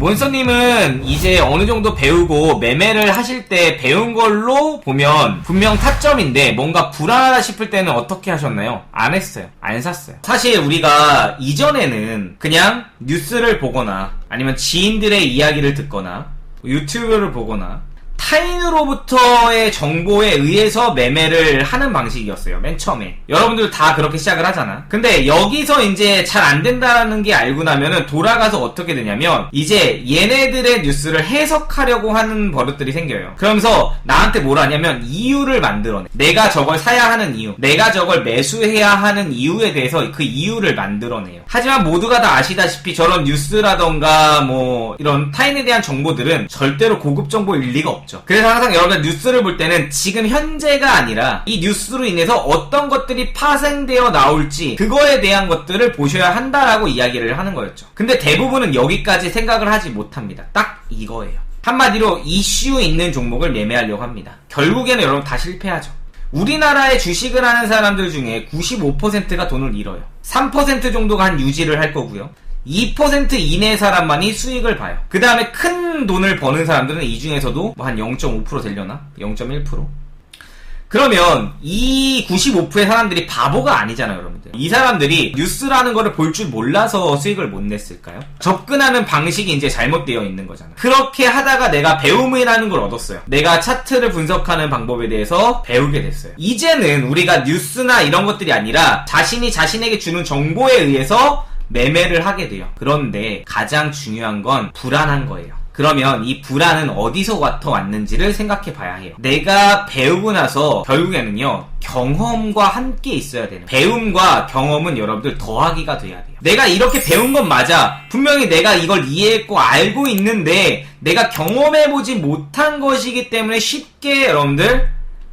몬스터님은 이제 어느 정도 배우고 매매를 하실 때 배운 걸로 보면 분명 타점인데 뭔가 불안하다 싶을 때는 어떻게 하셨나요? 안 했어요. 안 샀어요. 사실 우리가 이전에는 그냥 뉴스를 보거나 아니면 지인들의 이야기를 듣거나 유튜브를 보거나 타인으로부터의 정보에 의해서 매매를 하는 방식이었어요. 맨 처음에. 여러분들 다 그렇게 시작을 하잖아. 근데 여기서 이제 잘 안 된다는 게 알고 나면은 돌아가서 어떻게 되냐면 이제 얘네들의 뉴스를 해석하려고 하는 버릇들이 생겨요. 그러면서 나한테 뭘 하냐면 이유를 만들어내. 내가 저걸 사야 하는 이유, 내가 저걸 매수해야 하는 이유에 대해서 그 이유를 만들어내요. 하지만 모두가 다 아시다시피 저런 뉴스라던가 뭐 이런 타인에 대한 정보들은 절대로 고급 정보일 리가 없죠. 그래서 항상 여러분들 뉴스를 볼 때는 지금 현재가 아니라 이 뉴스로 인해서 어떤 것들이 파생되어 나올지 그거에 대한 것들을 보셔야 한다라고 이야기를 하는 거였죠. 근데 대부분은 여기까지 생각을 하지 못합니다. 딱 이거예요. 한마디로 이슈 있는 종목을 매매하려고 합니다. 결국에는 여러분 다 실패하죠. 우리나라에 주식을 하는 사람들 중에 95%가 돈을 잃어요. 3% 정도가 한 유지를 할 거고요. 2% 이내의 사람만이 수익을 봐요. 그 다음에 큰 돈을 버는 사람들은 이 중에서도 뭐 한 0.5% 되려나? 0.1%? 그러면 이 95%의 사람들이 바보가 아니잖아요, 여러분들. 이 사람들이 뉴스라는 거를 볼 줄 몰라서 수익을 못 냈을까요? 접근하는 방식이 이제 잘못되어 있는 거잖아. 그렇게 하다가 내가 배움이라는 걸 얻었어요. 내가 차트를 분석하는 방법에 대해서 배우게 됐어요. 이제는 우리가 뉴스나 이런 것들이 아니라 자신이 자신에게 주는 정보에 의해서 매매를 하게 돼요. 그런데 가장 중요한 건 불안한 거예요. 그러면 이 불안은 어디서부터 왔는지를 생각해 봐야 해요. 내가 배우고 나서 결국에는요, 경험과 함께 있어야 되는, 배움과 경험은 여러분들 더하기가 돼야 돼요. 내가 이렇게 배운 건 맞아. 분명히 내가 이걸 이해했고 알고 있는데 내가 경험해보지 못한 것이기 때문에 쉽게 여러분들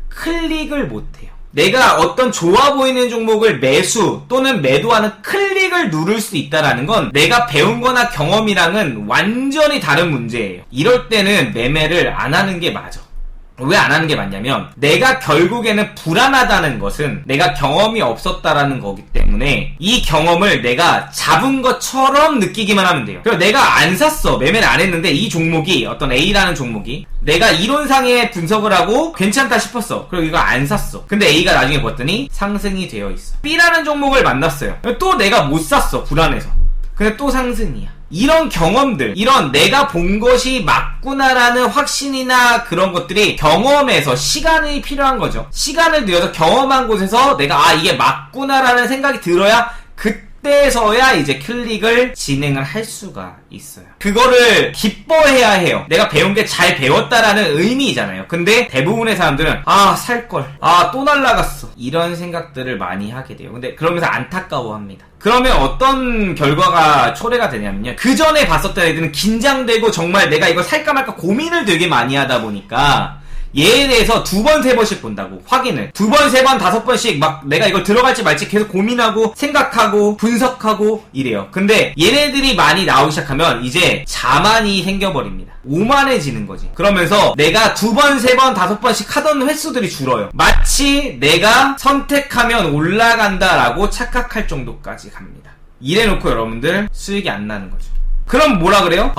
클릭을 못해요. 내가 어떤 좋아 보이는 종목을 매수 또는 매도하는 클릭을 누를 수 있다는 건 내가 배운 거나 경험이랑은 완전히 다른 문제예요. 이럴 때는 매매를 안 하는 게 맞아. 왜 안 하는 게 맞냐면 내가 결국에는 불안하다는 것은 내가 경험이 없었다라는 거기 때문에 이 경험을 내가 잡은 것처럼 느끼기만 하면 돼요. 그래서 내가 안 샀어. 매매를 안 했는데 이 종목이 어떤 A라는 종목이 내가 이론상의 분석을 하고 괜찮다 싶었어. 그리고 이거 안 샀어. 근데 A가 나중에 봤더니 상승이 되어 있어. B라는 종목을 만났어요. 또 내가 못 샀어. 불안해서. 근데 또 상승이야. 이런 경험들, 이런 내가 본 것이 맞구나라는 확신이나 그런 것들이 경험에서 시간이 필요한 거죠. 시간을 들여서 경험한 곳에서 내가 이게 맞구나라는 생각이 들어야 그때서야 이제 클릭을 진행을 할 수가 있어요. 그거를 기뻐해야 해요. 내가 배운 게 잘 배웠다라는 의미잖아요. 근데 대부분의 사람들은 살걸, 또 날라갔어, 이런 생각들을 많이 하게 돼요. 근데 그러면서 안타까워합니다. 그러면 어떤 결과가 초래가 되냐면요, 그 전에 봤었던 애들은 긴장되고 정말 내가 이걸 살까 말까 고민을 되게 많이 하다 보니까 얘에 대해서 2번, 3번씩 본다고, 확인을. 2번, 3번, 5번씩 막 내가 이걸 들어갈지 말지 계속 고민하고 생각하고 분석하고 이래요. 근데 얘네들이 많이 나오기 시작하면 이제 자만이 생겨버립니다. 오만해지는 거지. 그러면서 내가 2번, 3번, 5번씩 하던 횟수들이 줄어요. 마치 내가 선택하면 올라간다라고 착각할 정도까지 갑니다. 이래놓고 여러분들 수익이 안 나는 거죠. 그럼 뭐라 그래요?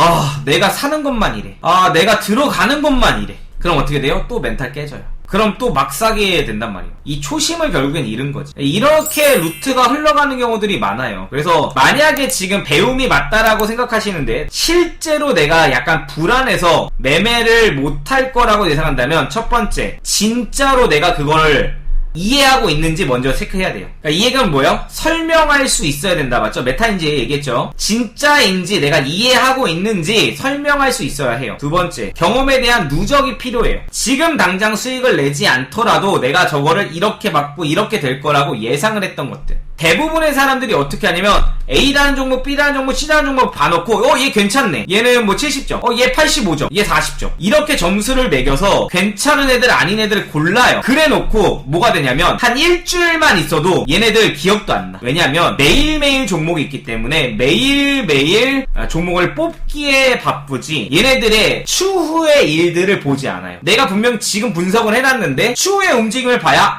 내가 사는 것만 이래. 내가 들어가는 것만 이래. 그럼 어떻게 돼요? 또 멘탈 깨져요. 그럼 또 막 사게 된단 말이에요. 이 초심을 결국엔 잃은 거지. 이렇게 루트가 흘러가는 경우들이 많아요. 그래서 만약에 지금 배움이 맞다라고 생각하시는데 실제로 내가 약간 불안해서 매매를 못할 거라고 예상한다면, 첫 번째, 진짜로 내가 그걸 이해하고 있는지 먼저 체크해야 돼요. 그러니까 이 얘기는 뭐예요? 설명할 수 있어야 된다. 맞죠? 메타인지 얘기했죠. 진짜인지 내가 이해하고 있는지 설명할 수 있어야 해요. 두 번째, 경험에 대한 누적이 필요해요. 지금 당장 수익을 내지 않더라도 내가 저거를 이렇게 맞고 이렇게 될 거라고 예상을 했던 것들. 대부분의 사람들이 어떻게 하냐면 A라는 종목, B라는 종목, C라는 종목 봐놓고 얘 괜찮네, 얘는 뭐 70점, 얘 85점, 얘 40점, 이렇게 점수를 매겨서 괜찮은 애들 아닌 애들을 골라요. 그래놓고 뭐가 되냐면 한 일주일만 있어도 얘네들 기억도 안 나. 왜냐면 매일매일 종목이 있기 때문에 매일매일 종목을 뽑기에 바쁘지 얘네들의 추후의 일들을 보지 않아요. 내가 분명 지금 분석을 해놨는데 추후의 움직임을 봐야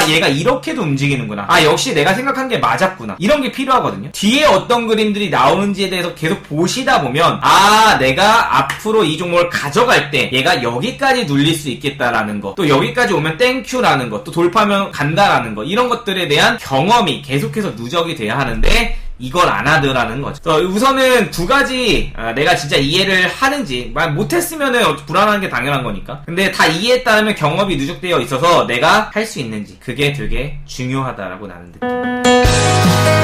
얘가 이렇게도 움직이는구나, 역시 내가 생각한 산 게 맞았구나. 이런 게 필요하거든요. 뒤에 어떤 그림들이 나오는지에 대해서 계속 보시다 보면 아, 내가 앞으로 이 종목을 가져갈 때 얘가 여기까지 눌릴 수 있겠다라는 거, 또 여기까지 오면 땡큐라는 거, 또 돌파하면 간다라는 거, 이런 것들에 대한 경험이 계속해서 누적이 돼야 하는데 이걸 안 하더라는 거죠. 우선은 두 가지 내가 진짜 이해를 하는지, 못했으면은 불안한 게 당연한 거니까. 근데 다 이해했다면 경험이 누적되어 있어서 내가 할 수 있는지, 그게 되게 중요하다라고 나는 느낌.